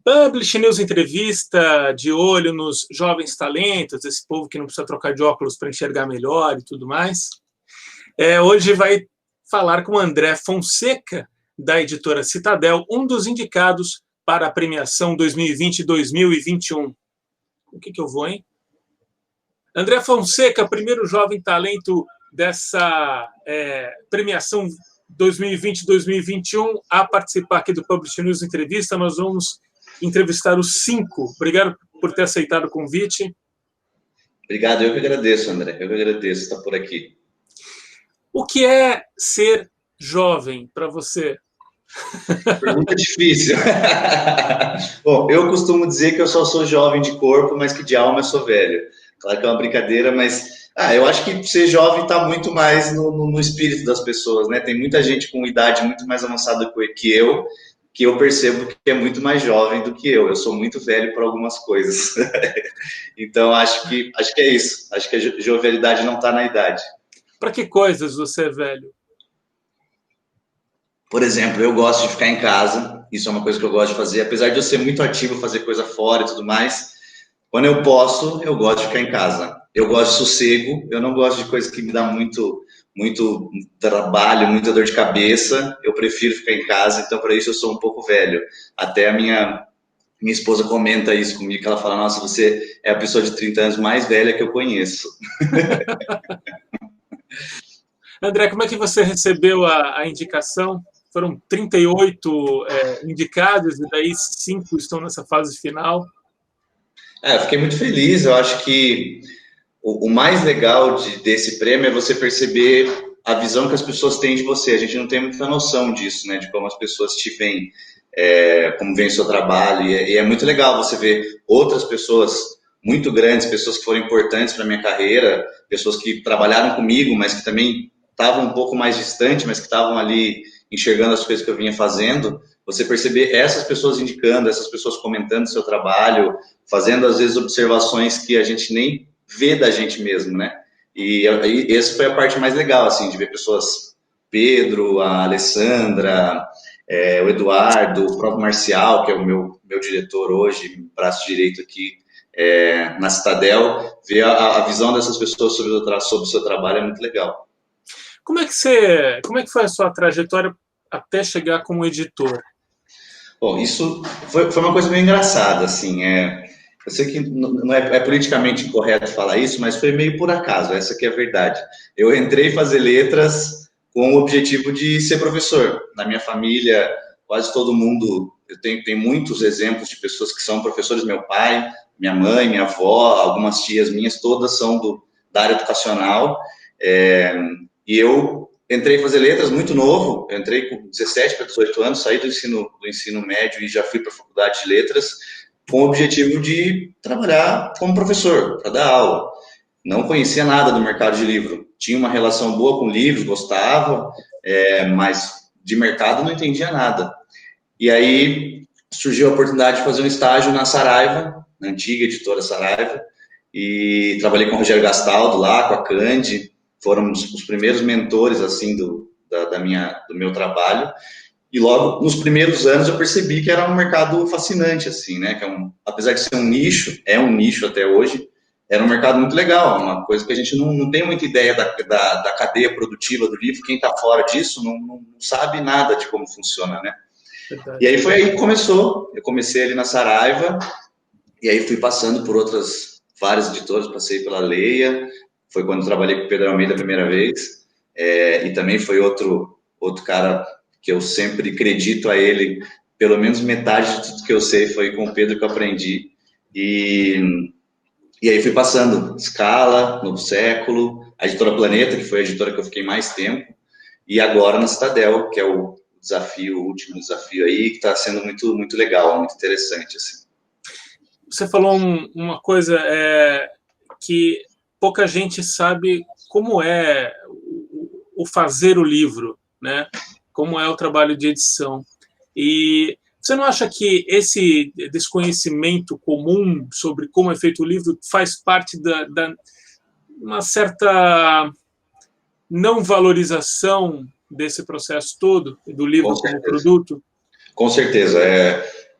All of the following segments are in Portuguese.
Publish News Entrevista, de olho nos jovens talentos, esse povo que não precisa trocar de óculos para enxergar melhor e tudo mais. Hoje vai falar com o André Fonseca, da editora Citadel, um dos indicados para a premiação 2020 e 2021. O que eu vou, hein? André Fonseca, primeiro jovem talento dessa premiação 2020 e 2021 a participar aqui do Publish News Entrevista. Nós vamos entrevistar os 5. Obrigado por ter aceitado o convite. Obrigado, eu que agradeço, André. Eu que agradeço estar por aqui. O que é ser jovem para você? Pergunta difícil. Bom, eu costumo dizer que eu só sou jovem de corpo, mas que de alma eu sou velho. Claro que é uma brincadeira, mas eu acho que ser jovem está muito mais no espírito das pessoas, né? Tem muita gente com idade muito mais avançada que eu percebo que é muito mais jovem do que eu. Eu sou muito velho para algumas coisas. Então, acho que é isso. Acho que a jovialidade não está na idade. Para que coisas você é velho? Por exemplo, eu gosto de ficar em casa. Isso é uma coisa que eu gosto de fazer. Apesar de eu ser muito ativo, fazer coisa fora e tudo mais, quando eu posso, eu gosto de ficar em casa. Eu gosto de sossego. Eu não gosto de coisa que me dá muito trabalho, muita dor de cabeça. Eu prefiro ficar em casa, então para isso eu sou um pouco velho. Até a minha esposa comenta isso comigo, que ela fala, nossa, você é a pessoa de 30 anos mais velha que eu conheço. André, como é que você recebeu a indicação? Foram 38 indicados e daí 5 estão nessa fase final. Eu fiquei muito feliz. Eu acho que o mais legal desse prêmio é você perceber a visão que as pessoas têm de você. A gente não tem muita noção disso, né? De como as pessoas te veem, como vem o seu trabalho. E é muito legal você ver outras pessoas muito grandes, pessoas que foram importantes para a minha carreira, pessoas que trabalharam comigo, mas que também estavam um pouco mais distantes, mas que estavam ali enxergando as coisas que eu vinha fazendo. Você perceber essas pessoas indicando, essas pessoas comentando o seu trabalho, fazendo às vezes observações que a gente nem vê da gente mesmo, né? E essa foi a parte mais legal, assim, de ver pessoas, Pedro, a Alessandra, o Eduardo, o próprio Marcial, que é o meu diretor hoje, braço direito aqui na Citadel, ver a visão dessas pessoas sobre o seu trabalho é muito legal. Como é que foi a sua trajetória até chegar como editor? Bom, isso foi uma coisa meio engraçada, assim, eu sei que não é politicamente incorreto falar isso, mas foi meio por acaso, essa que é a verdade. Eu entrei fazer letras com o objetivo de ser professor. Na minha família, quase todo mundo, eu tenho muitos exemplos de pessoas que são professores, meu pai, minha mãe, minha avó, algumas tias minhas, todas são da área educacional, e eu entrei a fazer letras muito novo, eu entrei com 17 para 18 anos, saí do ensino médio e já fui para a faculdade de letras, com o objetivo de trabalhar como professor, para dar aula. Não conhecia nada do mercado de livro, tinha uma relação boa com livros, gostava, mas de mercado não entendia nada. E aí surgiu a oportunidade de fazer um estágio na Saraiva, na antiga editora Saraiva, e trabalhei com o Rogério Gastaldo lá, com a Candi, foram os primeiros mentores assim do meu trabalho. E logo nos primeiros anos eu percebi que era um mercado fascinante, assim, né? Que apesar de ser um nicho até hoje, era um mercado muito legal, uma coisa que a gente não tem muita ideia da cadeia produtiva do livro. Quem está fora disso não sabe nada de como funciona, né? Verdade. E aí foi aí que começou. Eu comecei ali na Saraiva, e aí fui passando por várias editoras, passei pela Leia, foi quando eu trabalhei com o Pedro Almeida a primeira vez, e também foi outro cara que eu sempre acredito a ele, pelo menos metade de tudo que eu sei foi com o Pedro que eu aprendi, e aí fui passando Scala, Novo Século, a editora Planeta, que foi a editora que eu fiquei mais tempo, e agora na Citadel, que é o último desafio aí, que está sendo muito, muito legal, muito interessante, assim. Você falou uma coisa que pouca gente sabe como é o fazer o livro, né? Como é o trabalho de edição. E você não acha que esse desconhecimento comum sobre como é feito o livro faz parte da uma certa não valorização desse processo todo, do livro Com como certeza. produto? Com certeza.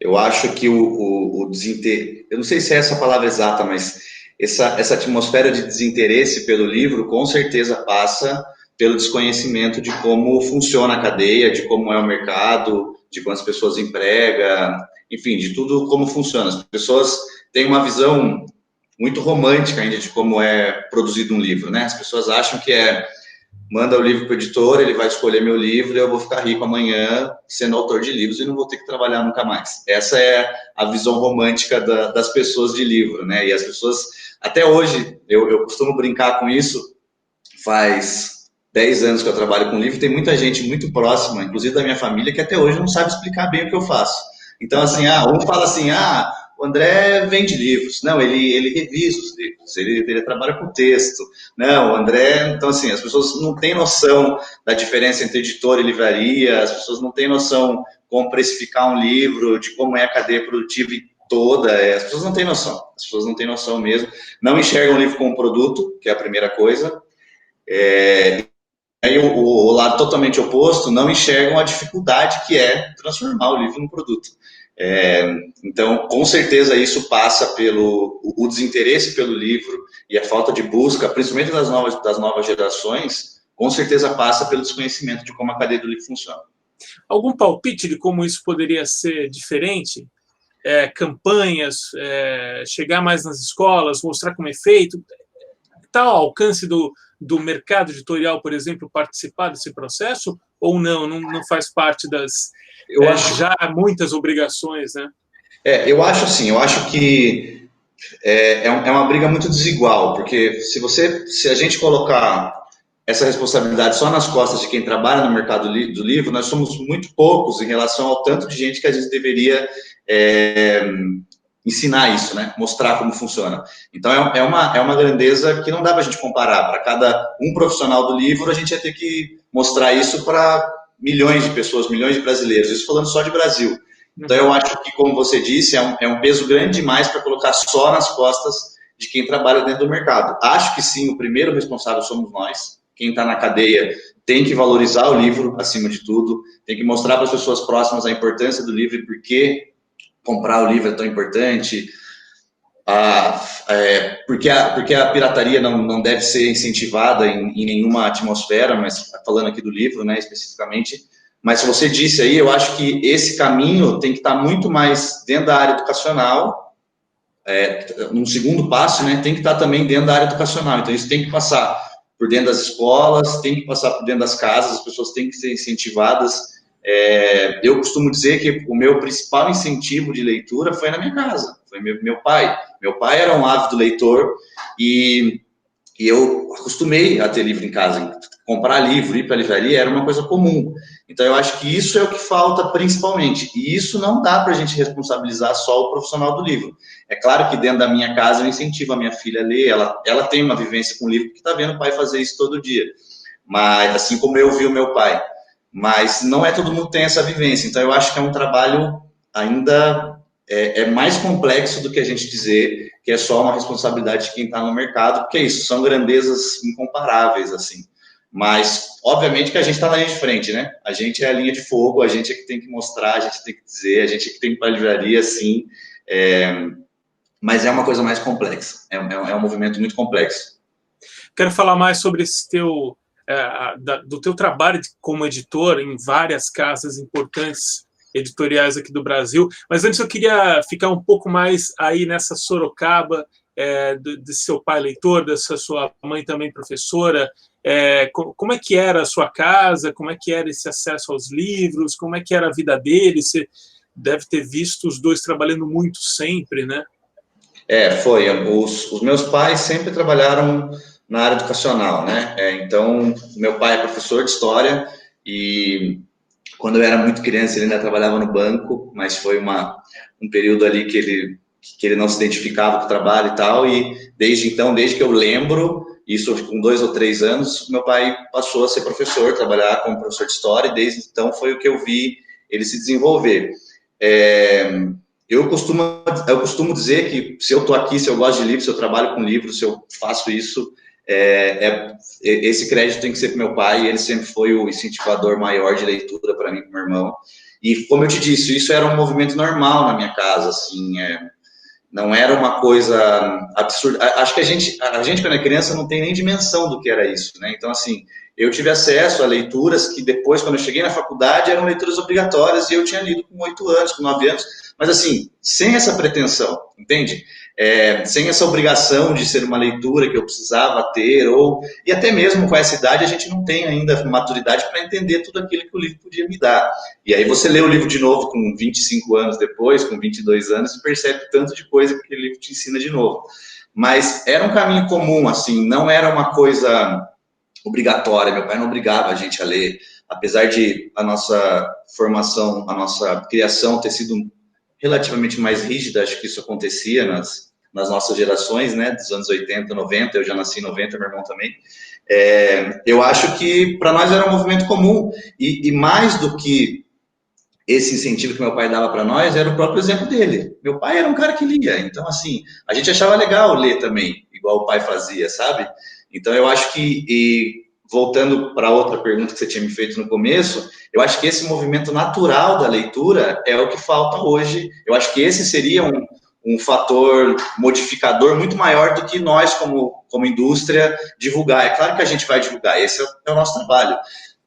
Eu acho que o desinteresse, eu não sei se é essa a palavra exata, mas essa atmosfera de desinteresse pelo livro, com certeza passa pelo desconhecimento de como funciona a cadeia, de como é o mercado, de quantas pessoas emprega, enfim, de tudo como funciona. As pessoas têm uma visão muito romântica ainda de como é produzido um livro, né? As pessoas acham que manda o livro para o editor, ele vai escolher meu livro e eu vou ficar rico amanhã sendo autor de livros e não vou ter que trabalhar nunca mais. Essa é a visão romântica das pessoas de livro, né? E as pessoas, até hoje, eu costumo brincar com isso, faz 10 anos que eu trabalho com livro, tem muita gente muito próxima, inclusive da minha família, que até hoje não sabe explicar bem o que eu faço. Então, assim, um fala assim, o André vende livros. Não, ele revisa os livros, ele trabalha com texto. Não, o André... Então, assim, as pessoas não têm noção da diferença entre editora e livraria, as pessoas não têm noção como precificar um livro, de como é a cadeia produtiva toda. As pessoas não têm noção. As pessoas não têm noção mesmo. Não enxergam o livro como produto, que é a primeira coisa. Aí o lado totalmente oposto não enxergam a dificuldade que é transformar o livro num produto. Então, com certeza, isso passa pelo o desinteresse pelo livro e a falta de busca, principalmente das novas gerações, com certeza passa pelo desconhecimento de como a cadeia do livro funciona. Algum palpite de como isso poderia ser diferente? Campanhas, chegar mais nas escolas, mostrar como é feito? Está ao alcance do mercado editorial, por exemplo, participar desse processo? Ou não faz parte das já muitas obrigações, né? Eu acho assim, eu acho que é uma briga muito desigual, porque se a gente colocar essa responsabilidade só nas costas de quem trabalha no mercado do livro, nós somos muito poucos em relação ao tanto de gente que a gente deveria ensinar isso, né? Mostrar como funciona. Então, é uma grandeza que não dá para a gente comparar. Para cada um profissional do livro, a gente ia ter que mostrar isso para milhões de pessoas, milhões de brasileiros. Isso falando só de Brasil. Então, eu acho que, como você disse, é um peso grande demais para colocar só nas costas de quem trabalha dentro do mercado. Acho que sim, o primeiro responsável somos nós. Quem está na cadeia tem que valorizar o livro, acima de tudo, tem que mostrar para as pessoas próximas a importância do livro e por que comprar o livro é tão importante, porque a pirataria não deve ser incentivada em nenhuma atmosfera, mas falando aqui do livro, né, especificamente. Mas se você disse aí, eu acho que esse caminho tem que estar muito mais dentro da área educacional, num segundo passo, né, tem que estar também dentro da área educacional. Então, isso tem que passar por dentro das escolas, tem que passar por dentro das casas, as pessoas têm que ser incentivadas. Eu costumo dizer que o meu principal incentivo de leitura foi na minha casa, foi meu pai. Meu pai era um ávido leitor e eu acostumei a ter livro em casa. Comprar livro, ir para a livraria era uma coisa comum. Então, eu acho que isso é o que falta principalmente. E isso não dá para a gente responsabilizar só o profissional do livro. É claro que dentro da minha casa eu incentivo a minha filha a ler, ela tem uma vivência com o livro, porque está vendo o pai fazer isso todo dia. Mas, assim como eu vi o meu pai. Mas não é todo mundo que tem essa vivência. Então, eu acho que é um trabalho ainda mais complexo do que a gente dizer que é só uma responsabilidade de quem está no mercado, porque é isso, são grandezas incomparáveis, assim. Mas, obviamente, que a gente está na linha de frente, né? A gente é a linha de fogo, a gente é que tem que mostrar, a gente tem que dizer, a gente é que tem que ir para a livraria, sim. Mas é uma coisa mais complexa, é um movimento muito complexo. Quero falar mais sobre esse do teu trabalho como editor em várias casas importantes editoriais aqui do Brasil, mas antes eu queria ficar um pouco mais aí nessa Sorocaba, de seu pai leitor, dessa sua mãe também professora. Como é que era a sua casa, como é que era esse acesso aos livros, como é que era a vida deles? Você deve ter visto os dois trabalhando muito sempre, né? Foi. Os meus pais sempre trabalharam na área educacional, né? Então, meu pai é professor de história e quando eu era muito criança ele ainda trabalhava no banco, mas foi um período ali que ele não se identificava com o trabalho e tal, e desde então, desde que eu lembro, isso com 2 ou 3 anos, meu pai passou a ser professor, trabalhar como professor de história, e desde então foi o que eu vi ele se desenvolver. Eu costumo dizer que se eu estou aqui, se eu gosto de livros, se eu trabalho com livros, se eu faço isso, esse crédito tem que ser para meu pai, ele sempre foi o incentivador maior de leitura para mim e para meu irmão. E, como eu te disse, isso era um movimento normal na minha casa, assim, não era uma coisa absurda. Acho que a gente, quando é criança, não tem nem dimensão do que era isso, né? Então, assim, eu tive acesso a leituras que depois, quando eu cheguei na faculdade, eram leituras obrigatórias e eu tinha lido com 8 anos, com 9 anos, mas, assim, sem essa pretensão, entende? Sem essa obrigação de ser uma leitura que eu precisava ter, e até mesmo com essa idade a gente não tem ainda maturidade para entender tudo aquilo que o livro podia me dar. E aí você lê o livro de novo com 25 anos depois, com 22 anos, e percebe tanto de coisa que aquele livro te ensina de novo. Mas era um caminho comum, assim, não era uma coisa obrigatória, meu pai não obrigava a gente a ler, apesar de a nossa formação, a nossa criação ter sido relativamente mais rígida, acho que isso acontecia nas nossas gerações, né, dos anos 80, 90, eu já nasci em 90, meu irmão também. Eu acho que para nós era um movimento comum, e mais do que esse incentivo que meu pai dava para nós, era o próprio exemplo dele. Meu pai era um cara que lia, então, assim, a gente achava legal ler também, igual o pai fazia, sabe? Então, eu acho que, voltando para outra pergunta que você tinha me feito no começo, eu acho que esse movimento natural da leitura é o que falta hoje. Eu acho que esse seria um fator modificador muito maior do que nós, como indústria, divulgar. É claro que a gente vai divulgar, esse é o nosso trabalho.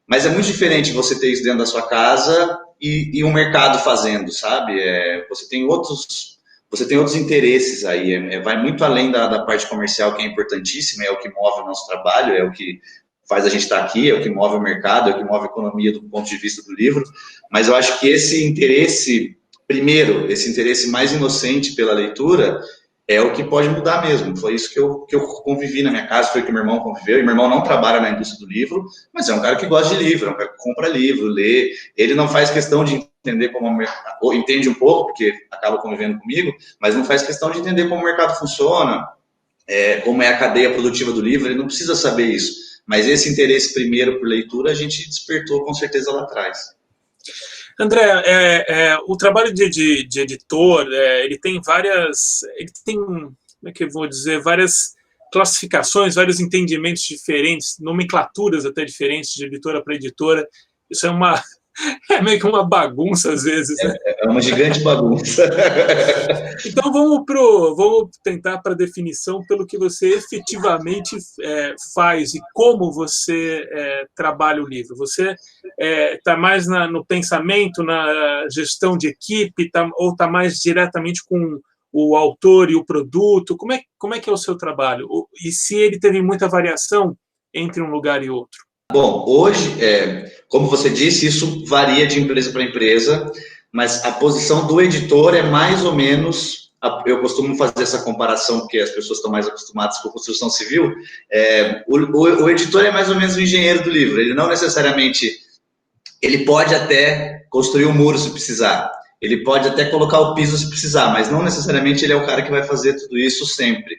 Mas é muito diferente você ter isso dentro da sua casa e um mercado fazendo, sabe? Você tem outros interesses aí, vai muito além da parte comercial, que é importantíssima, é o que move o nosso trabalho, é o que faz a gente estar aqui, é o que move o mercado, é o que move a economia do ponto de vista do livro, mas eu acho que esse interesse, primeiro, esse interesse mais inocente pela leitura, é o que pode mudar mesmo. Foi isso que eu convivi na minha casa, foi que meu irmão conviveu, e meu irmão não trabalha na indústria do livro, mas é um cara que gosta de livro, é um cara que compra livro, lê, ele não faz questão de entender ou entende um pouco, porque acaba convivendo comigo, mas não faz questão de entender como o mercado funciona, como é a cadeia produtiva do livro, ele não precisa saber isso. Mas esse interesse primeiro por leitura a gente despertou com certeza lá atrás. André, o trabalho de editor, ele tem como é que eu vou dizer, várias classificações, vários entendimentos diferentes, nomenclaturas até diferentes de editora para editora. Isso é meio que uma bagunça às vezes, né? É uma gigante bagunça. Então vamos tentar para definição pelo que você efetivamente faz e como você trabalha o livro. Você está mais no pensamento, na gestão de equipe, ou está mais diretamente com o autor e o produto? Como é que é o seu trabalho? E se ele teve muita variação entre um lugar e outro? Bom, hoje, como você disse, isso varia de empresa para empresa, mas a posição do editor é mais ou menos, eu costumo fazer essa comparação porque as pessoas estão mais acostumadas com construção civil, o editor é mais ou menos o engenheiro do livro, ele não necessariamente, ele pode até construir um muro se precisar, ele pode até colocar o piso se precisar, mas não necessariamente ele é o cara que vai fazer tudo isso sempre.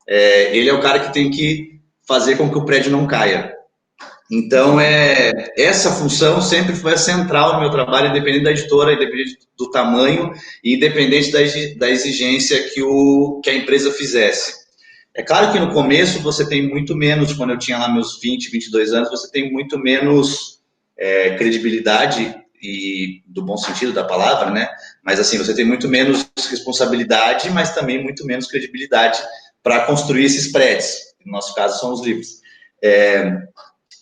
Ele é o cara que tem que fazer com que o prédio não caia. Então, essa função sempre foi a central no meu trabalho, independente da editora, independente do tamanho e independente da exigência que a empresa fizesse. É claro que no começo você tem muito menos, quando eu tinha lá meus 20, 22 anos, você tem muito menos credibilidade, e do bom sentido da palavra, né? Mas assim, você tem muito menos responsabilidade, mas também muito menos credibilidade para construir esses prédios. No nosso caso, são os livros.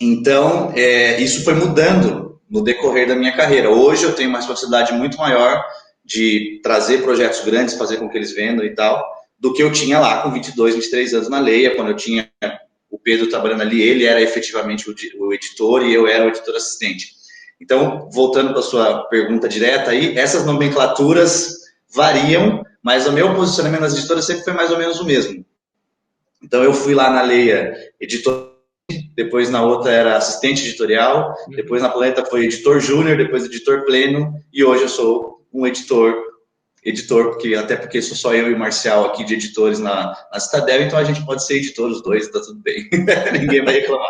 Então, isso foi mudando no decorrer da minha carreira. Hoje eu tenho uma responsabilidade muito maior de trazer projetos grandes, fazer com que eles vendam e tal, do que eu tinha lá com 22, 23 anos na Leia, quando eu tinha o Pedro trabalhando ali, ele era efetivamente o editor e eu era o editor assistente. Então, voltando para a sua pergunta direta aí, essas nomenclaturas variam, mas o meu posicionamento nas editoras sempre foi mais ou menos o mesmo. Então, eu fui lá na Leia editor, depois na outra era assistente editorial, depois na Planeta foi editor júnior, depois editor pleno, e hoje eu sou um editor, até porque sou só eu e o Marcial aqui de editores na Citadel, então a gente pode ser editor os dois, tá tudo bem, ninguém vai reclamar.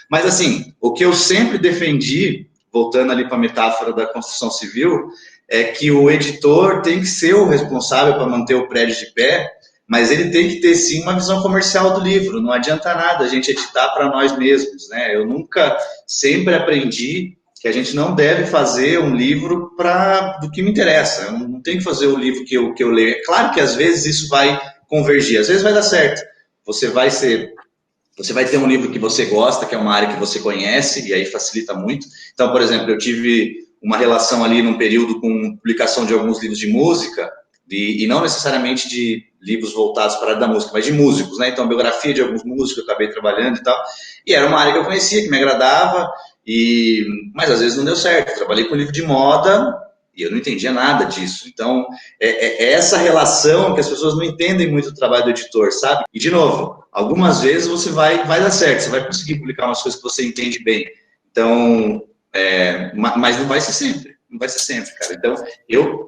Mas assim, o que eu sempre defendi, voltando ali para a metáfora da construção civil, é que o editor tem que ser o responsável para manter o prédio de pé, mas ele tem que ter sim uma visão comercial do livro. Não adianta nada a gente editar para nós mesmos, né? Eu nunca, sempre aprendi que a gente não deve fazer um livro do que me interessa. Eu não tenho que fazer o livro que eu leio. É claro que às vezes isso vai convergir, às vezes vai dar certo. Você vai ter um livro que você gosta, que é uma área que você conhece, e aí facilita muito. Então, por exemplo, eu tive uma relação ali num período com publicação de alguns livros de música, e não necessariamente de livros voltados para a área da música, mas de músicos, né? Então, biografia de alguns músicos que eu acabei trabalhando e tal. E era uma área que eu conhecia, que me agradava, mas às vezes não deu certo. Trabalhei com livro de moda e eu não entendia nada disso. Então, é essa relação que as pessoas não entendem muito o trabalho do editor, sabe? E, de novo, algumas vezes você vai dar certo, você vai conseguir publicar umas coisas que você entende bem. Então, mas não vai ser sempre. Não vai ser sempre, cara. Então, eu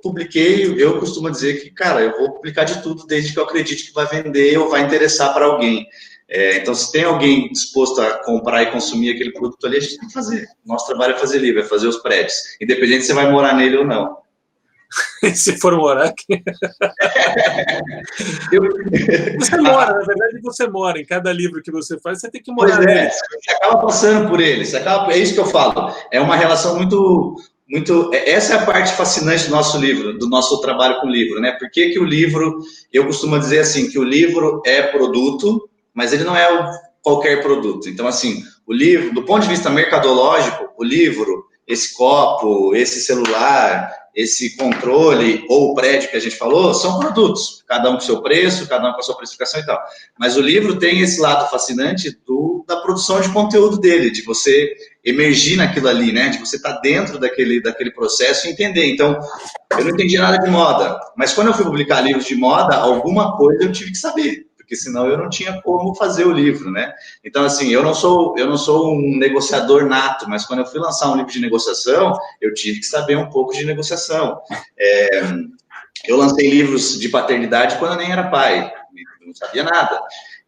costumo dizer que, cara, eu vou publicar de tudo desde que eu acredite que vai vender ou vai interessar para alguém. Então, se tem alguém disposto a comprar e consumir aquele produto ali, a gente tem que fazer. Nosso trabalho é fazer livro, é fazer os prédios. Independente se você vai morar nele ou não. Se for morar aqui. Você mora, na verdade, você mora. Em cada livro que você faz, você tem que morar nele. Você acaba passando por ele. É isso que eu falo. É uma relação muito... Essa é a parte fascinante do nosso livro, do nosso trabalho com o livro, né? Por que o livro... Eu costumo dizer assim, que o livro é produto, mas ele não é qualquer produto. Então, assim, o livro, do ponto de vista mercadológico, o livro, esse copo, esse celular, esse controle ou o prédio que a gente falou, são produtos, cada um com seu preço, cada um com a sua precificação e tal. Mas o livro tem esse lado fascinante da produção de conteúdo dele, de você emergir naquilo ali, né? De você estar dentro daquele processo e entender. Então, eu não entendi nada de moda, mas quando eu fui publicar livros de moda, alguma coisa eu tive que saber, porque senão eu não tinha como fazer o livro, né? Então, assim, eu não sou um negociador nato, mas quando eu fui lançar um livro de negociação, eu tive que saber um pouco de negociação. Eu lancei livros de paternidade quando eu nem era pai, não sabia nada.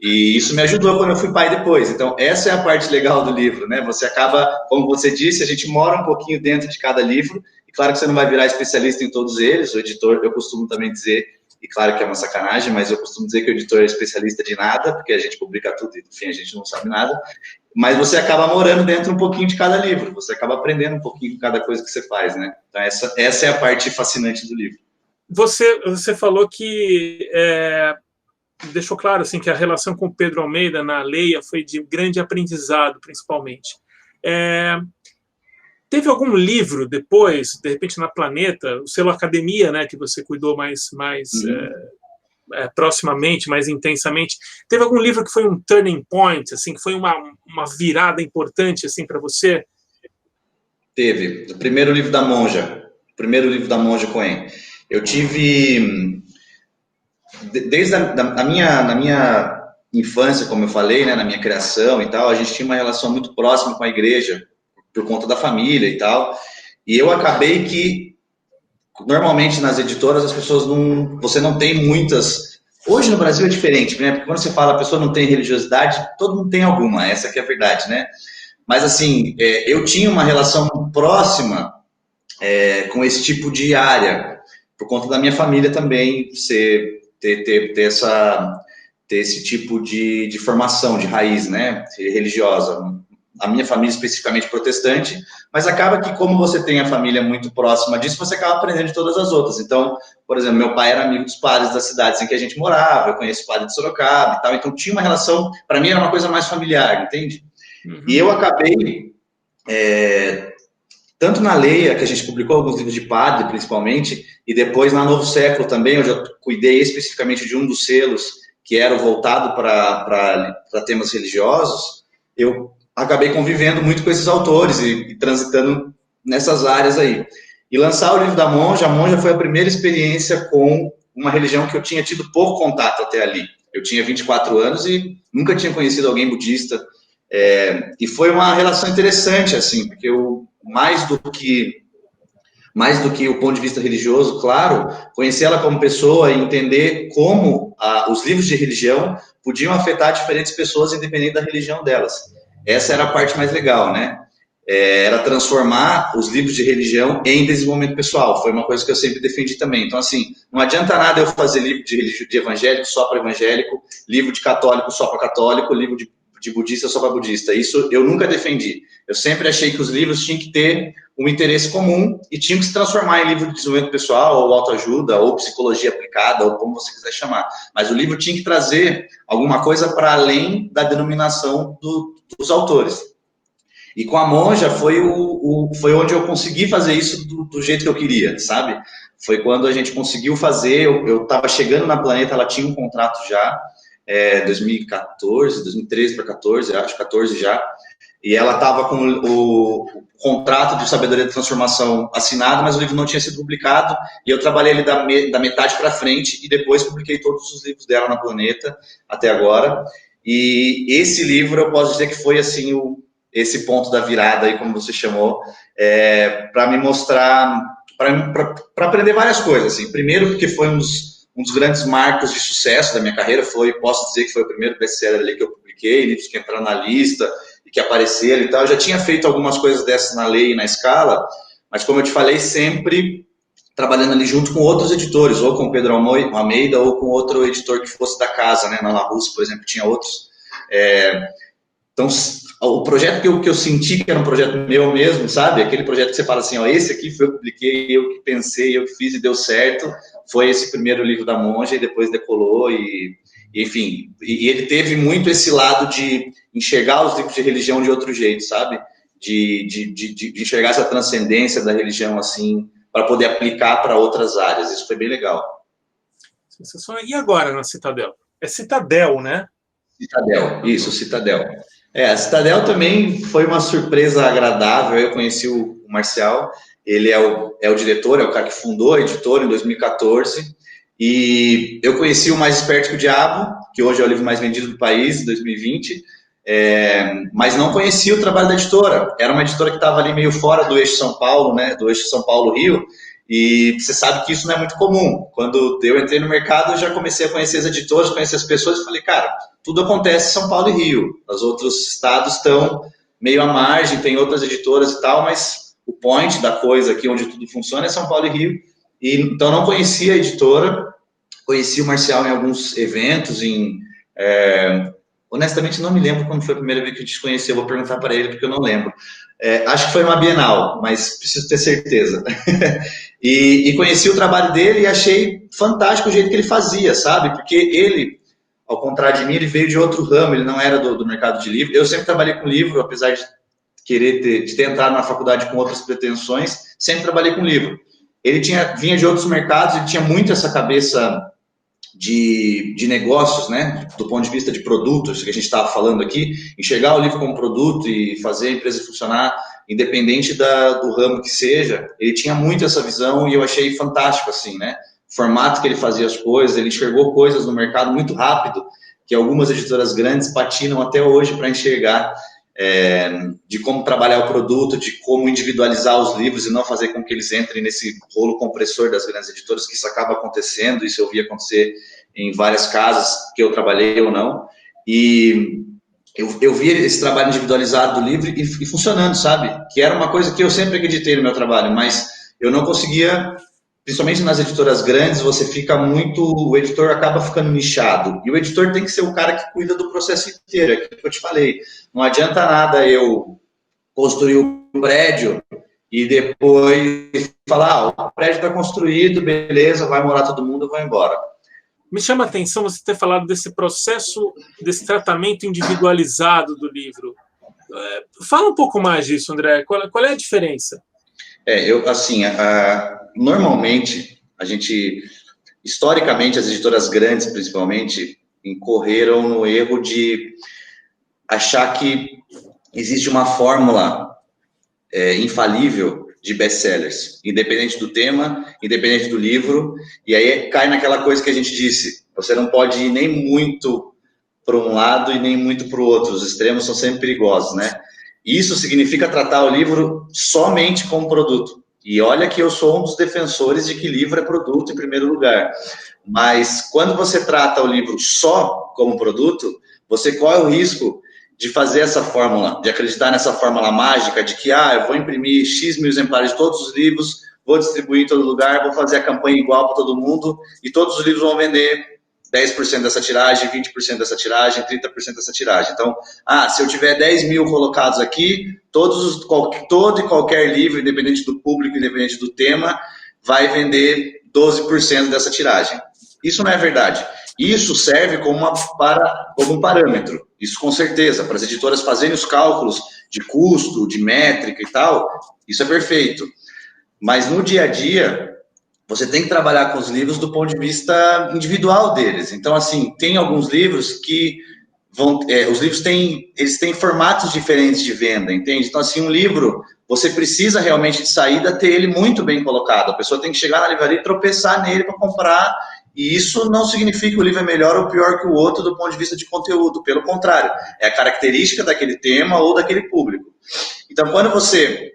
E isso me ajudou quando eu fui pai depois. Então, essa é a parte legal do livro, né? Você acaba, como você disse, a gente mora um pouquinho dentro de cada livro. E claro que você não vai virar especialista em todos eles. O editor, eu costumo também dizer, e claro que é uma sacanagem, mas eu costumo dizer que o editor é especialista de nada, porque a gente publica tudo e, no fim, a gente não sabe nada. Mas você acaba morando dentro um pouquinho de cada livro. Você acaba aprendendo um pouquinho de cada coisa que você faz, né? Então, essa é a parte fascinante do livro. Você falou que deixou claro assim, que a relação com o Pedro Almeida na Leia foi de grande aprendizado, principalmente. Teve algum livro depois, de repente na Planeta, o selo Academia, né, que você cuidou mais proximamente, mais intensamente, teve algum livro que foi um turning point, assim, que foi uma virada importante assim, para você? Teve. O primeiro livro da Monja Cohen. Eu tive, desde na minha infância, como eu falei, né, na minha criação e tal, a gente tinha uma relação muito próxima com a igreja, por conta da família e tal, e eu acabei que, normalmente nas editoras, as pessoas você não tem muitas, hoje no Brasil é diferente, né, porque quando você fala a pessoa não tem religiosidade, todo mundo tem alguma, essa que é a verdade, né, mas assim, eu tinha uma relação próxima com esse tipo de área, por conta da minha família também, ter esse tipo de formação, de raiz, né, religiosa. A minha família especificamente protestante, mas acaba que, como você tem a família muito próxima disso, você acaba aprendendo de todas as outras. Então, por exemplo, meu pai era amigo dos padres das cidades em que a gente morava, eu conheço o padre de Sorocaba e tal, então tinha uma relação, para mim era uma coisa mais familiar, entende? Uhum. E eu acabei, tanto na Leia, que a gente publicou alguns livros de padre, principalmente, e depois na Novo Século também, onde eu cuidei especificamente de um dos selos, que era voltado para temas religiosos, eu acabei convivendo muito com esses autores e transitando nessas áreas aí. E lançar o livro da Monja, a Monja foi a primeira experiência com uma religião que eu tinha tido pouco contato até ali. Eu tinha 24 anos e nunca tinha conhecido alguém budista. E foi uma relação interessante, assim, porque mais do que o ponto de vista religioso, claro, conhecer ela como pessoa e entender como os livros de religião podiam afetar diferentes pessoas, independente da religião delas. Essa era a parte mais legal, né? era transformar os livros de religião em desenvolvimento pessoal. Foi uma coisa que eu sempre defendi também. Então, assim, não adianta nada eu fazer livro de evangélico só para evangélico, livro de católico só para católico, livro de budista só para budista. Isso eu nunca defendi. Eu sempre achei que os livros tinham que ter um interesse comum e tinham que se transformar em livro de desenvolvimento pessoal, ou autoajuda, ou psicologia aplicada, ou como você quiser chamar. Mas o livro tinha que trazer alguma coisa para além da denominação dos autores. E com a Monja foi onde eu consegui fazer isso do jeito que eu queria, sabe? Foi quando a gente conseguiu fazer, eu estava chegando na Planeta, ela tinha um contrato já, 2014, 2013 para 14, acho 14 já, e ela estava com o contrato de Sabedoria de Transformação assinado, mas o livro não tinha sido publicado, e eu trabalhei ali da metade para frente, e depois publiquei todos os livros dela na Planeta, até agora, e esse livro eu posso dizer que foi assim esse ponto da virada aí, como você chamou, para me mostrar, para aprender várias coisas. Assim. Primeiro, porque foi um dos grandes marcos de sucesso da minha carreira, posso dizer que foi o primeiro best-seller ali que eu publiquei, livros que entraram na lista e que apareceram e tal. Eu já tinha feito algumas coisas dessas na Lei e na Escala, mas como eu te falei, sempre trabalhando ali junto com outros editores, ou com o Pedro Almeida, ou com outro editor que fosse da casa, né? Na La Russe, por exemplo, tinha outros. Então, o projeto que eu senti que era um projeto meu mesmo, sabe? Aquele projeto que você fala assim, ó, esse aqui foi eu que publiquei, eu que pensei, eu que fiz e deu certo. Foi esse primeiro livro da Monja e depois decolou enfim. E ele teve muito esse lado de enxergar os livros de religião de outro jeito, sabe? De enxergar essa transcendência da religião, assim, para poder aplicar para outras áreas. Isso foi bem legal. E agora na Citadel? É Citadel, né? Citadel, isso, Citadel. A Citadel também foi uma surpresa agradável. Eu conheci o Marcial, ele é o diretor, é o cara que fundou a editora em 2014. E eu conheci o Mais Esperto que o Diabo, que hoje é o livro mais vendido do país, 2020, mas não conhecia o trabalho da editora. Era uma editora que estava ali meio fora do eixo São Paulo, né, do eixo São Paulo-Rio, e você sabe que isso não é muito comum. Quando eu entrei no mercado, eu já comecei a conhecer as editoras, conhecer as pessoas, e falei, cara, tudo acontece em São Paulo e Rio. Os outros estados estão meio à margem, tem outras editoras e tal, mas o point da coisa aqui, onde tudo funciona, é São Paulo e Rio. Então, não conhecia a editora, conheci o Marcial em alguns eventos, honestamente, não me lembro quando foi a primeira vez que a gente se conheceu, vou perguntar para ele, porque eu não lembro. Acho que foi uma Bienal, mas preciso ter certeza. E conheci o trabalho dele e achei fantástico o jeito que ele fazia, sabe? Porque ele, ao contrário de mim, ele veio de outro ramo, ele não era do mercado de livro. Eu sempre trabalhei com livro, apesar de ter entrado na faculdade com outras pretensões, sempre trabalhei com livro. Ele vinha de outros mercados, ele tinha muito essa cabeça de negócios, né, do ponto de vista de produtos, que a gente estava falando aqui, enxergar o livro como produto e fazer a empresa funcionar, independente do ramo que seja. Ele tinha muito essa visão e eu achei fantástico, assim, né, o formato que ele fazia as coisas, ele enxergou coisas no mercado muito rápido, que algumas editoras grandes patinam até hoje para enxergar, de como trabalhar o produto, de como individualizar os livros e não fazer com que eles entrem nesse rolo compressor das grandes editoras, que isso acaba acontecendo, isso eu vi acontecer em várias casas que eu trabalhei ou não, e eu vi esse trabalho individualizado do livro e funcionando, sabe? Que era uma coisa que eu sempre acreditei no meu trabalho, mas eu não conseguia, principalmente nas editoras grandes, o editor acaba ficando nichado, e o editor tem que ser o cara que cuida do processo inteiro, é aquilo que eu te falei. Não adianta nada eu construir um prédio e depois falar, o prédio está construído, beleza, vai morar todo mundo, eu vou embora. Me chama a atenção você ter falado desse processo, desse tratamento individualizado do livro. Fala um pouco mais disso, André. Qual é a diferença? Normalmente, historicamente, as editoras grandes, principalmente, incorreram no erro de achar que existe uma fórmula infalível de best-sellers, independente do tema, independente do livro, e aí cai naquela coisa que a gente disse, você não pode ir nem muito para um lado e nem muito para o outro, os extremos são sempre perigosos, né? Isso significa tratar o livro somente como produto, e olha que eu sou um dos defensores de que livro é produto em primeiro lugar, mas quando você trata o livro só como produto, você corre o risco de fazer essa fórmula, de acreditar nessa fórmula mágica de que, eu vou imprimir X mil exemplares de todos os livros, vou distribuir em todo lugar, vou fazer a campanha igual para todo mundo e todos os livros vão vender 10% dessa tiragem, 20% dessa tiragem, 30% dessa tiragem. Então, se eu tiver 10 mil colocados aqui, todo e qualquer livro, independente do público, independente do tema, vai vender 12% dessa tiragem. Isso não é verdade. Isso serve como um parâmetro. Isso com certeza, para as editoras fazerem os cálculos de custo, de métrica e tal, isso é perfeito. Mas no dia a dia, você tem que trabalhar com os livros do ponto de vista individual deles. Então, assim, tem alguns livros que os livros têm formatos diferentes de venda, entende? Então, assim, um livro, você precisa realmente de saída ter ele muito bem colocado. A pessoa tem que chegar na livraria e tropeçar nele para comprar. E isso não significa que o livro é melhor ou pior que o outro do ponto de vista de conteúdo. Pelo contrário, é a característica daquele tema ou daquele público. Então, quando você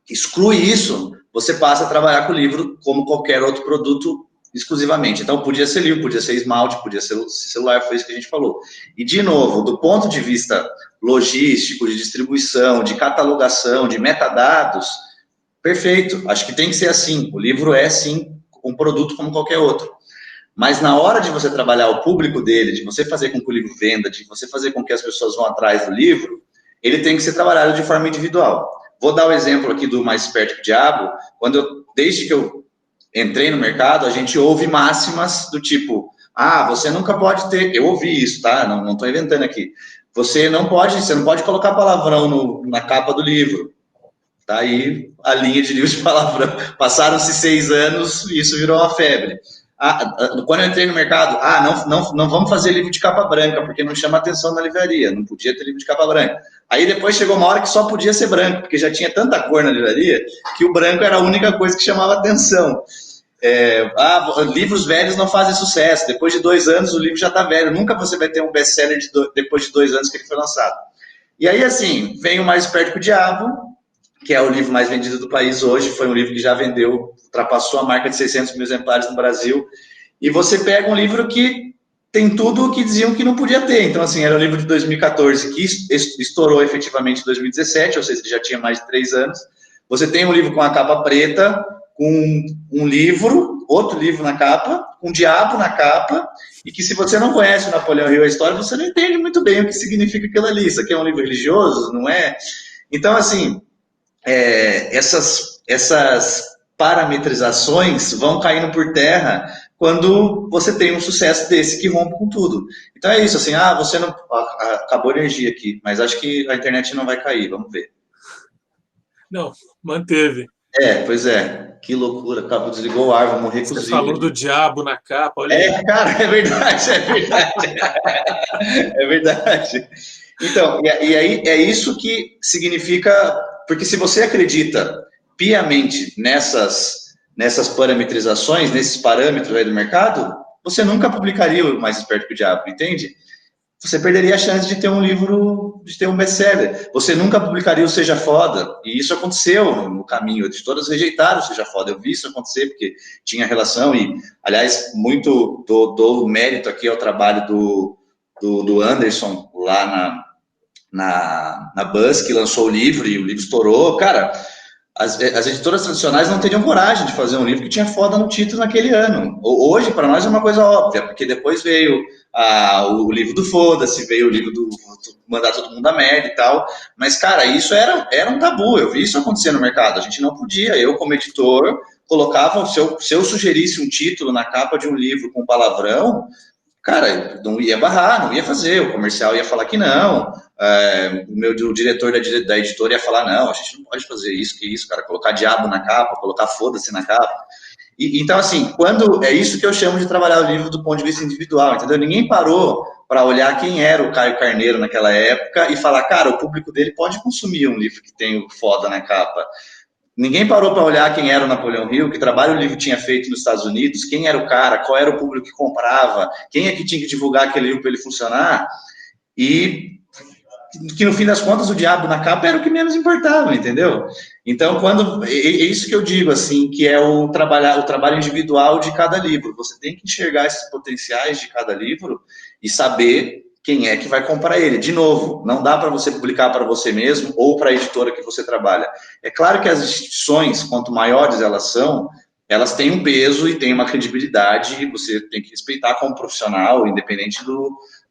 exclui isso, você passa a trabalhar com o livro como qualquer outro produto exclusivamente. Então, podia ser livro, podia ser esmalte, podia ser celular, foi isso que a gente falou. E, de novo, do ponto de vista logístico, de distribuição, de catalogação, de metadados, perfeito. Acho que tem que ser assim. O livro é, sim, um produto como qualquer outro. Mas na hora de você trabalhar o público dele, de você fazer com que o livro venda, de você fazer com que as pessoas vão atrás do livro, ele tem que ser trabalhado de forma individual. Vou dar o exemplo aqui do Mais Esperto que o Diabo. Desde que eu entrei no mercado, a gente ouve máximas do tipo, você nunca pode ter... Eu ouvi isso, tá? Não estou inventando aqui. Você não pode colocar palavrão na capa do livro. Tá aí a linha de livros de palavrão. Passaram-se 6 anos e isso virou uma febre. Quando eu entrei no mercado, não vamos fazer livro de capa branca, porque não chama atenção na livraria, não podia ter livro de capa branca. Aí depois chegou uma hora que só podia ser branco, porque já tinha tanta cor na livraria, que o branco era a única coisa que chamava atenção. Livros velhos não fazem sucesso, depois de 2 anos o livro já está velho, nunca você vai ter um best-seller depois de 2 anos que ele foi lançado. E aí, assim, vem o Mais Esperto que o Diabo, que é o livro mais vendido do país hoje, foi um livro que já ultrapassou a marca de 600 mil exemplares no Brasil, e você pega um livro que tem tudo o que diziam que não podia ter. Então, assim, era um livro de 2014 que estourou efetivamente em 2017, ou seja, ele já tinha mais de 3 anos. Você tem um livro com a capa preta, com outro livro na capa, com um diabo na capa, e que se você não conhece o Napoleão Hill, a história, você não entende muito bem o que significa aquilo ali. Isso aqui é um livro religioso, não é? Então, assim, essas parametrizações vão caindo por terra quando você tem um sucesso desse que rompe com tudo. Então é isso, assim, você não... Acabou a energia aqui, mas acho que a internet não vai cair, vamos ver. Não, manteve. Pois é, que loucura, desligou o ar, vou morrer cozido. Você falou do diabo na capa, olha aí. Cara, é verdade. É verdade. Então, e aí é isso que significa, porque se você acredita piamente nessas parametrizações, nesses parâmetros aí do mercado, você nunca publicaria o Mais Esperto que o Diabo, entende? Você perderia a chance de ter um livro, de ter um best-seller. Você nunca publicaria o Seja Foda, e isso aconteceu no caminho. Editoras rejeitaram o Seja Foda. Eu vi isso acontecer, porque tinha relação, e, aliás, muito do mérito aqui ao trabalho do Anderson, lá na Buzz, que lançou o livro, e o livro estourou. Cara, as editoras tradicionais não teriam coragem de fazer um livro que tinha foda no título naquele ano. Hoje, para nós, é uma coisa óbvia, porque depois veio o livro do Foda-se, veio o livro do Mandar Todo Mundo a Merda e tal. Mas, cara, isso era um tabu. Eu vi isso acontecer no mercado. A gente não podia. Eu, como editor, colocava... Se eu sugerisse um título na capa de um livro com palavrão, cara, não ia barrar, não ia fazer. O comercial ia falar que não. O diretor da editora ia falar, não, a gente não pode fazer isso, que isso, cara, colocar diabo na capa, colocar foda-se na capa. Então, assim, é isso que eu chamo de trabalhar o livro do ponto de vista individual, entendeu? Ninguém parou para olhar quem era o Caio Carneiro naquela época e falar, cara, o público dele pode consumir um livro que tem o foda na capa. Ninguém parou para olhar quem era o Napoleão Hill, que trabalho o livro tinha feito nos Estados Unidos, quem era o cara, qual era o público que comprava, quem é que tinha que divulgar aquele livro para ele funcionar, e que no fim das contas o diabo na capa era o que menos importava, entendeu? Então, é isso que eu digo, assim, que é o trabalho individual de cada livro. Você tem que enxergar esses potenciais de cada livro e saber quem é que vai comprar ele. De novo, não dá para você publicar para você mesmo ou para a editora que você trabalha. É claro que as instituições, quanto maiores elas são, elas têm um peso e têm uma credibilidade, e você tem que respeitar como profissional, independente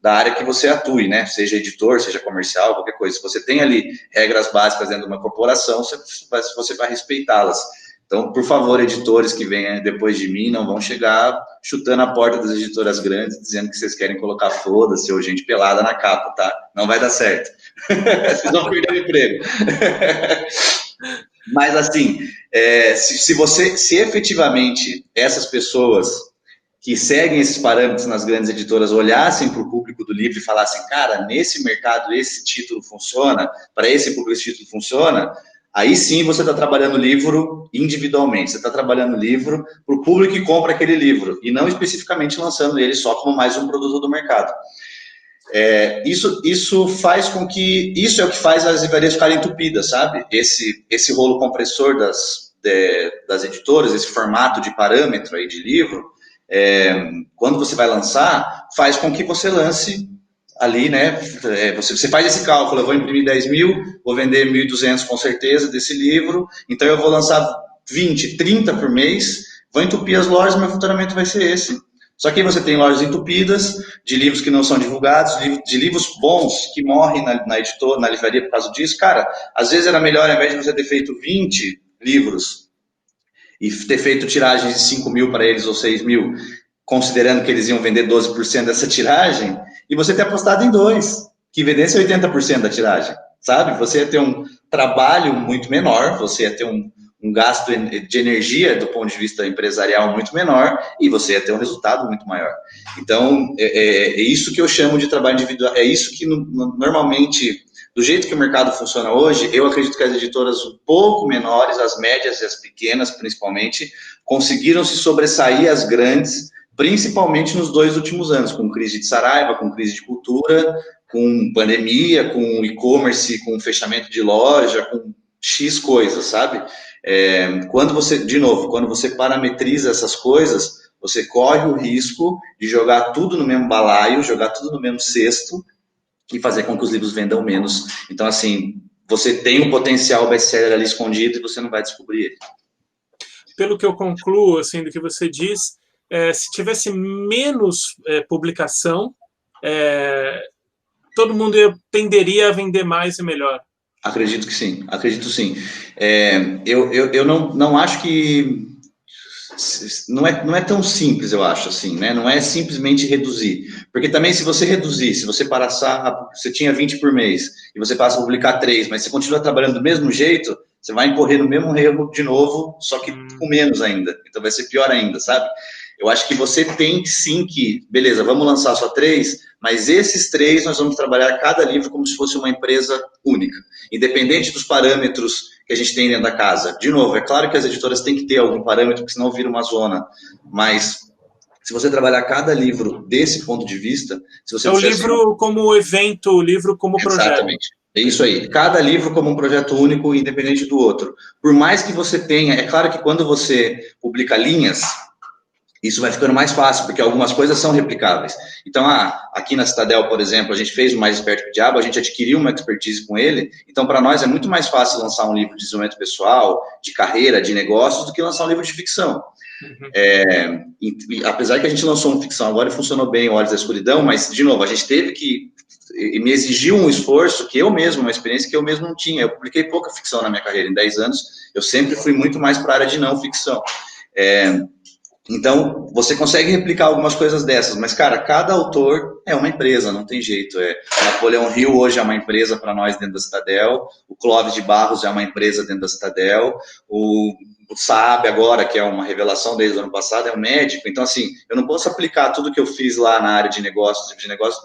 da área que você atue, né? Seja editor, seja comercial, qualquer coisa. Se você tem ali regras básicas dentro de uma corporação, você vai respeitá-las. Então, por favor, editores que venham depois de mim, não vão chegar chutando a porta das editoras grandes, dizendo que vocês querem colocar foda-se ou gente pelada na capa, tá? Não vai dar certo. Vocês vão perder o emprego. Mas, assim, se efetivamente essas pessoas que seguem esses parâmetros nas grandes editoras olhassem para o público do livro e falassem, cara, nesse mercado esse título funciona, para esse público esse título funciona, aí sim você está trabalhando o livro individualmente, você está trabalhando o livro para o público que compra aquele livro, e não especificamente lançando ele só como mais um produto do mercado. Isso faz com que... Isso é o que faz as livrarias ficarem entupidas, sabe? Esse rolo compressor das editoras, esse formato de parâmetro aí de livro, quando você vai lançar, faz com que você lance ali, né? Você faz esse cálculo, eu vou imprimir 10 mil, vou vender 1.200 com certeza desse livro, então eu vou lançar 20, 30 por mês, vou entupir as lojas, meu faturamento vai ser esse. Só que aí você tem lojas entupidas, de livros que não são divulgados, de livros bons que morrem na editora, na livraria por causa disso. Cara, às vezes era melhor, ao invés de você ter feito 20 livros e ter feito tiragens de 5 mil para eles ou 6 mil, considerando que eles iam vender 12% dessa tiragem, e você ter apostado em 2, que vendesse 80% da tiragem, sabe? Você ia ter um trabalho muito menor, você ia ter um gasto de energia do ponto de vista empresarial muito menor e você ia ter um resultado muito maior. Então, é isso que eu chamo de trabalho individual, é isso que normalmente, do jeito que o mercado funciona hoje, eu acredito que as editoras um pouco menores, as médias e as pequenas principalmente, conseguiram se sobressair às grandes, principalmente nos 2 últimos anos, com crise de Saraiva, com crise de cultura, com pandemia, com e-commerce, com fechamento de loja, com X coisas, sabe? Quando você parametriza essas coisas, você corre o risco de jogar tudo no mesmo balaio, jogar tudo no mesmo cesto e fazer com que os livros vendam menos. Então, assim, você tem um potencial best-seller ali escondido e você não vai descobrir ele. Pelo que eu concluo, assim, do que você diz, se tivesse menos publicação, todo mundo tenderia a vender mais e melhor. Acredito que sim, acredito sim. Eu não acho que... Não é tão simples, eu acho, assim, né? Não é simplesmente reduzir. Porque também, se você reduzir, se você passar... Você tinha 20 por mês e você passa a publicar 3, mas você continua trabalhando do mesmo jeito, você vai incorrer no mesmo erro de novo, só que com menos ainda. Então vai ser pior ainda, sabe? Eu acho que você tem sim que... Beleza, vamos lançar só 3, mas esses 3 nós vamos trabalhar cada livro como se fosse uma empresa única, independente dos parâmetros que a gente tem dentro da casa. De novo, é claro que as editoras têm que ter algum parâmetro, porque senão vira uma zona, mas se você trabalhar cada livro desse ponto de vista... Se você o livro como evento, o livro como projeto. Exatamente. É isso aí. Cada livro como um projeto único, independente do outro. Por mais que você tenha... É claro que quando você publica linhas, isso vai ficando mais fácil, porque algumas coisas são replicáveis. Então, aqui na Citadel, por exemplo, a gente fez o Mais Esperto que o Diabo, a gente adquiriu uma expertise com ele, então para nós é muito mais fácil lançar um livro de desenvolvimento pessoal, de carreira, de negócios, do que lançar um livro de ficção. Apesar que a gente lançou uma ficção agora e funcionou bem, Olhos da Escuridão, mas, de novo, a gente teve que... Me exigiu um esforço que eu mesmo, uma experiência que eu mesmo não tinha. Eu publiquei pouca ficção na minha carreira, em 10 anos, eu sempre fui muito mais para a área de não ficção. Então, você consegue replicar algumas coisas dessas, mas, cara, cada autor é uma empresa, não tem jeito. Napoleão Hill hoje é uma empresa para nós dentro da Citadel, o Clóvis de Barros é uma empresa dentro da Citadel, o Saab agora, que é uma revelação desde o ano passado, é um médico. Então, assim, eu não posso aplicar tudo que eu fiz lá na área de negócios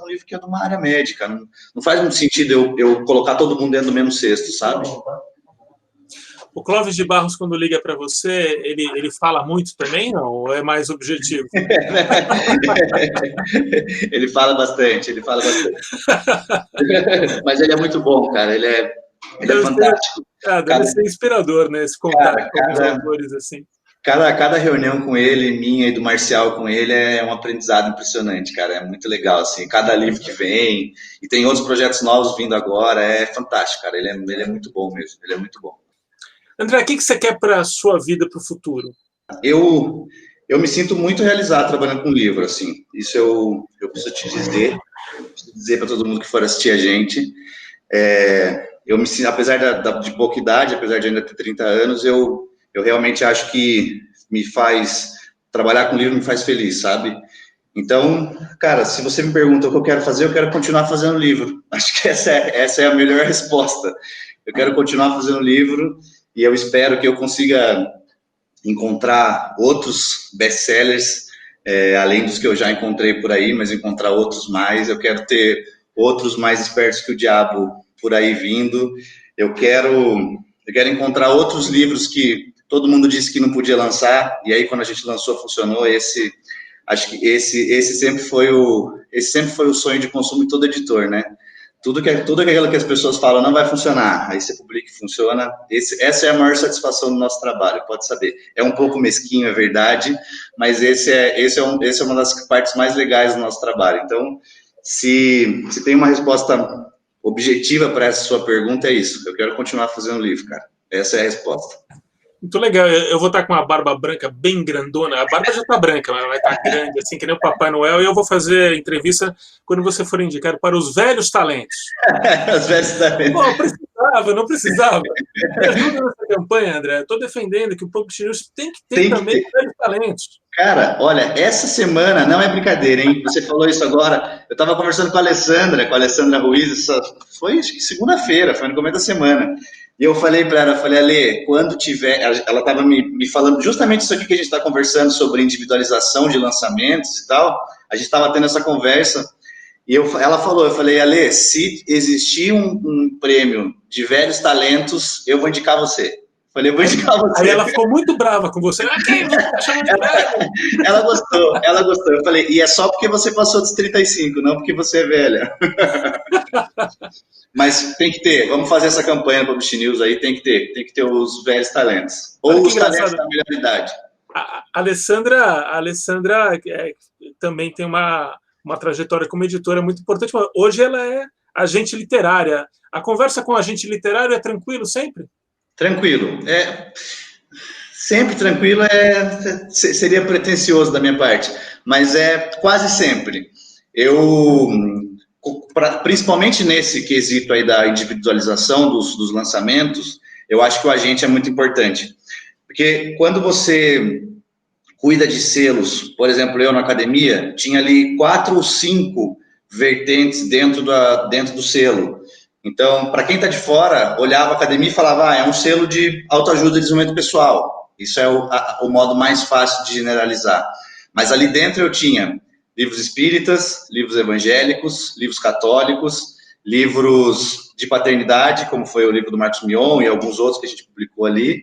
num livro que é de uma área médica. Não faz muito sentido eu colocar todo mundo dentro do mesmo cesto, sabe? O Clóvis de Barros, quando liga para você, ele fala muito também, não? Ou é mais objetivo? Ele fala bastante. Mas ele é muito bom, cara. Ele é fantástico. Deve ser inspirador, né? Esse contato com os autores, assim. Cada reunião com ele, minha e do Marcial com ele, é um aprendizado impressionante, cara. É muito legal, assim. Cada livro que vem, e tem outros projetos novos vindo agora, é fantástico, cara. Ele é muito bom mesmo, ele é muito bom. André, o que você quer para a sua vida, para o futuro? Eu me sinto muito realizado trabalhando com livro, assim. Isso eu preciso te dizer, preciso dizer para todo mundo que for assistir a gente. Eu me sinto, apesar de pouca idade, apesar de ainda ter 30 anos, eu realmente acho que trabalhar com livro me faz feliz, sabe? Então, cara, se você me pergunta o que eu quero fazer, eu quero continuar fazendo livro. Acho que essa é a melhor resposta. Eu quero continuar fazendo livro e eu espero que eu consiga encontrar outros best-sellers, além dos que eu já encontrei por aí, mas encontrar outros mais. Eu quero ter outros mais espertos que o diabo por aí vindo. Eu quero encontrar outros livros que todo mundo disse que não podia lançar, e aí quando a gente lançou funcionou. Acho que esse sempre foi o sonho de consumo de todo editor, né? Tudo aquilo que as pessoas falam não vai funcionar, aí você publica e funciona. Essa é a maior satisfação do nosso trabalho, pode saber. É um pouco mesquinho, é verdade, mas esse é uma das partes mais legais do nosso trabalho. Então, se tem uma resposta objetiva para essa sua pergunta, é isso. Eu quero continuar fazendo livro, cara. Essa é a resposta. Muito legal. Eu vou estar com uma barba branca bem grandona. A barba já está branca, mas vai estar grande, assim, que nem o Papai Noel. E eu vou fazer entrevista quando você for indicado para os velhos talentos. Os velhos talentos. Pô, não precisava. Me ajuda nessa campanha, André. Estou defendendo que o Publish News tem que ter também velhos talentos. Cara, olha, essa semana não é brincadeira, hein? Você falou isso agora. Eu estava conversando com a Alessandra Ruiz, foi segunda-feira, foi no começo da semana. E eu falei para ela, Ale, quando tiver. Ela estava me falando justamente isso aqui que a gente está conversando sobre individualização de lançamentos e tal. A gente estava tendo essa conversa. E ela falou, eu falei, Ale, se existir um prêmio de velhos talentos, eu vou indicar você. Falei, eu vou indicar você. Aí ela ficou muito brava com você. Quem você tá chamando de velho? Ela gostou. Eu falei, e é só porque você passou dos 35, não porque você é velha. Mas tem que ter, vamos fazer essa campanha no Publish News aí, tem que ter os velhos talentos. Ou os talentos da melhor idade. A Alessandra também tem uma trajetória como editora muito importante. Hoje ela é agente literária. A conversa com agente literário é tranquilo sempre? Tranquilo. Sempre tranquilo seria pretensioso da minha parte, mas é quase sempre. Principalmente nesse quesito aí da individualização dos lançamentos, eu acho que o agente é muito importante. Porque quando você cuida de selos, por exemplo, eu na academia, tinha ali 4 ou 5 vertentes dentro do selo. Então, para quem está de fora, olhava a academia e falava, é um selo de autoajuda e desenvolvimento pessoal. Isso é o modo mais fácil de generalizar. Mas ali dentro eu tinha livros espíritas, livros evangélicos, livros católicos, livros de paternidade, como foi o livro do Marcos Mion e alguns outros que a gente publicou ali.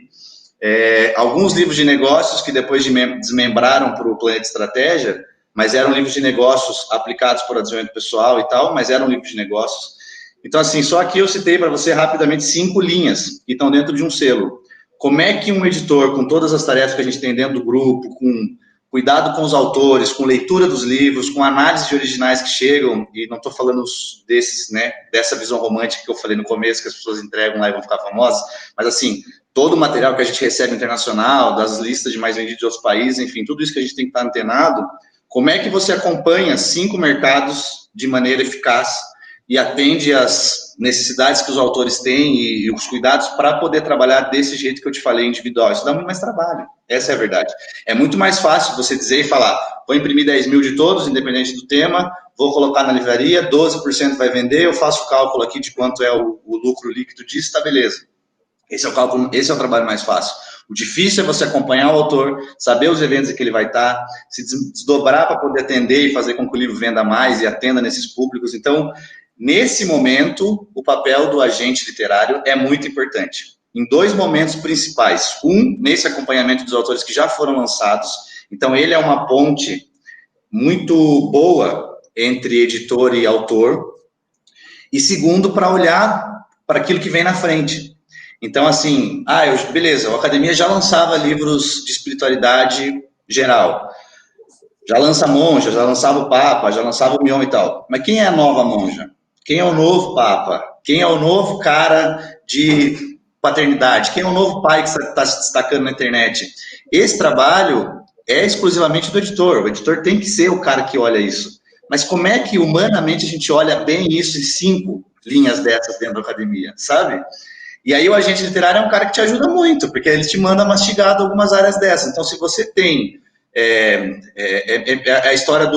Alguns livros de negócios que depois desmembraram para o Planeta Estratégia, mas eram livros de negócios aplicados para o desenvolvimento pessoal e tal, mas eram livros de negócios. Então, assim, só aqui eu citei para você rapidamente 5 linhas que estão dentro de um selo. Como é que um editor, com todas as tarefas que a gente tem dentro do grupo, com cuidado com os autores, com leitura dos livros, com análise de originais que chegam, e não estou falando desses, né, dessa visão romântica que eu falei no começo, que as pessoas entregam lá e vão ficar famosas, mas, assim, todo o material que a gente recebe internacional, das listas de mais vendidos de outros países, enfim, tudo isso que a gente tem que estar antenado, como é que você acompanha 5 mercados de maneira eficaz e atende às necessidades que os autores têm e os cuidados para poder trabalhar desse jeito que eu te falei, individual. Isso dá muito mais trabalho, essa é a verdade. É muito mais fácil você dizer e falar, vou imprimir 10 mil de todos, independente do tema, vou colocar na livraria, 12% vai vender, eu faço o cálculo aqui de quanto é o lucro líquido disso, tá beleza. Esse é o trabalho mais fácil. O difícil é você acompanhar o autor, saber os eventos em que ele vai estar, se desdobrar para poder atender e fazer com que o livro venda mais e atenda nesses públicos. Então, nesse momento, o papel do agente literário é muito importante. Em 2 momentos principais. Nesse acompanhamento dos autores que já foram lançados. Então, ele é uma ponte muito boa entre editor e autor. E segundo, para olhar para aquilo que vem na frente. Então, assim, beleza, a academia já lançava livros de espiritualidade geral. Já lança monja, já lançava o Papa, já lançava o Mion e tal. Mas quem é a nova monja? Quem é o novo Papa? Quem é o novo cara de paternidade? Quem é o novo pai que está se destacando na internet? Esse trabalho é exclusivamente do editor. O editor tem que ser o cara que olha isso. Mas como é que humanamente a gente olha bem isso em 5 linhas dessas dentro da academia, sabe? E aí o agente literário é um cara que te ajuda muito, porque ele te manda mastigado algumas áreas dessas. Então, se você tem a história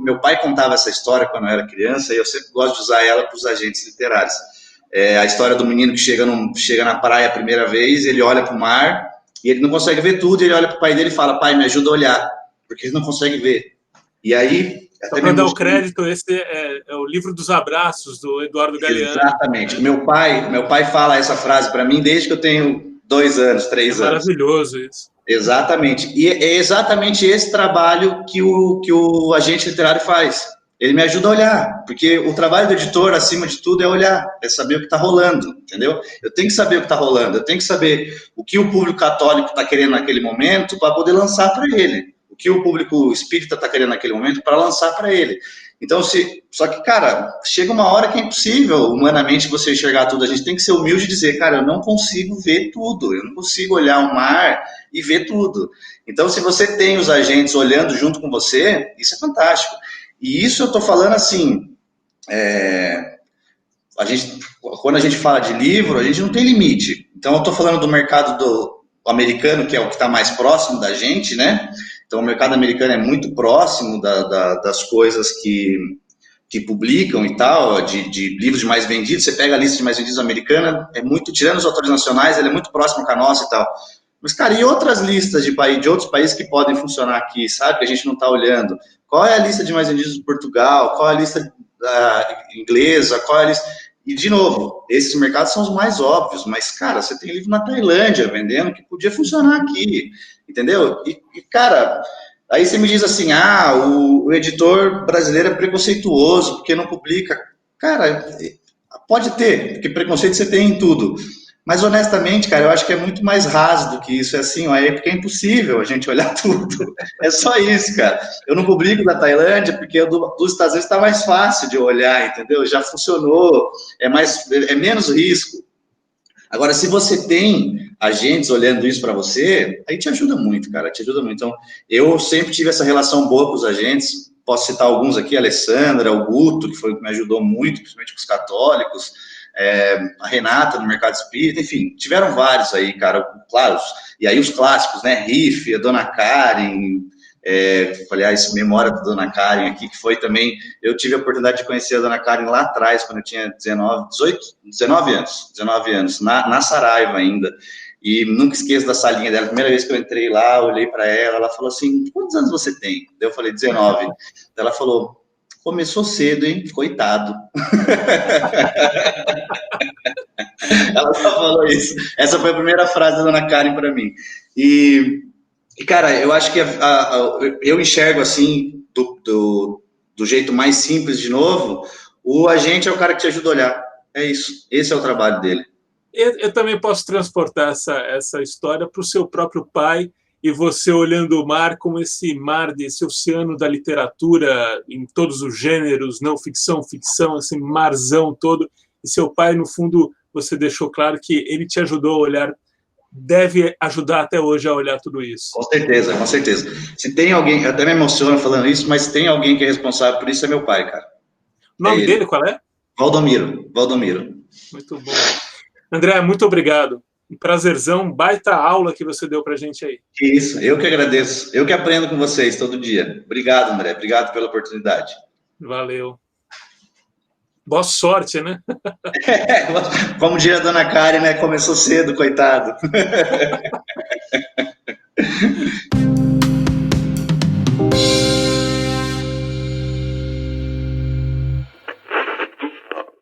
meu pai contava essa história quando eu era criança e eu sempre gosto de usar ela para os agentes literários. A história do menino que chega na praia a primeira vez, ele olha para o mar e ele não consegue ver tudo, e ele olha para o pai dele e fala: pai, me ajuda a olhar, porque ele não consegue ver. E aí... Só para dar o crédito, esse é o livro dos abraços, do Eduardo Galeano. Exatamente. Meu pai fala essa frase para mim desde que eu tenho 2 anos, 3 anos. Maravilhoso isso. Exatamente. E é exatamente esse trabalho que o agente literário faz. Ele me ajuda a olhar, porque o trabalho do editor, acima de tudo, é olhar, é saber o que está rolando, entendeu? Eu tenho que saber o que está rolando, eu tenho que saber o que o público católico está querendo naquele momento para poder lançar para ele, o que o público espírita está querendo naquele momento para lançar para ele. Então, só que, cara, chega uma hora que é impossível humanamente você enxergar tudo. A gente tem que ser humilde e dizer, cara, eu não consigo ver tudo, eu não consigo olhar o mar e ver tudo. Então, se você tem os agentes olhando junto com você, isso é fantástico. E isso eu estou falando assim, quando a gente fala de livro, a gente não tem limite. Então, eu estou falando do mercado do americano, que é o que está mais próximo da gente, né? Então, o mercado americano é muito próximo das coisas que publicam e tal, de livros de mais vendidos. Você pega a lista de mais vendidos americana, tirando os autores nacionais, ela é muito próxima com a nossa e tal. Mas, cara, e outras listas de outros países que podem funcionar aqui, sabe? Que a gente não está olhando. Qual é a lista de mais vendidos de Portugal? Qual é a lista inglesa? Qual é a lista... E, de novo, esses mercados são os mais óbvios, mas, cara, você tem livro na Tailândia vendendo que podia funcionar aqui, entendeu? E cara, aí você me diz assim, o editor brasileiro é preconceituoso porque não publica. Cara, pode ter, porque preconceito você tem em tudo. Mas, honestamente, cara, eu acho que é muito mais raso do que isso. É assim, porque é impossível a gente olhar tudo. É só isso, cara. Eu não publico da Tailândia porque dos Estados Unidos está mais fácil de olhar, entendeu? Já funcionou, é menos risco. Agora, se você tem agentes olhando isso para você, aí te ajuda muito, cara, te ajuda muito. Então, eu sempre tive essa relação boa com os agentes. Posso citar alguns aqui, a Alessandra, o Guto, que foi o que me ajudou muito, principalmente com os católicos, a Renata, do Mercado Espírita, enfim, tiveram vários aí, cara, claro, e aí os clássicos, né, Riff, a Dona Karen, aliás, memória da Dona Karen aqui, que foi também, eu tive a oportunidade de conhecer a Dona Karen lá atrás, quando eu tinha 19 anos, na Saraiva ainda, e nunca esqueço da salinha dela, a primeira vez que eu entrei lá, olhei para ela falou assim, quantos anos você tem? Eu falei, 19. Ela falou, começou cedo, hein? Coitado. Ela só falou isso. Essa foi a primeira frase da Dona Karen para mim. E, cara, eu acho que eu enxergo assim, do jeito mais simples, de novo, o agente é o cara que te ajuda a olhar. É isso. Esse é o trabalho dele. Eu também posso transportar essa história para o seu próprio pai, e você olhando o mar como esse mar, esse oceano da literatura em todos os gêneros, não ficção, ficção, esse marzão todo. E seu pai, no fundo, você deixou claro que ele te ajudou a olhar, deve ajudar até hoje a olhar tudo isso. Com certeza, com certeza. Se tem alguém, eu até me emociono falando isso, mas tem alguém que é responsável por isso, é meu pai, cara. O nome dele qual é? Valdomiro. Muito bom. André, muito obrigado. Um prazerzão, baita aula que você deu para a gente aí. Isso, eu que agradeço. Eu que aprendo com vocês todo dia. Obrigado, André. Obrigado pela oportunidade. Valeu. Boa sorte, né? Como diria a Dona Karen, né? Começou cedo, coitado.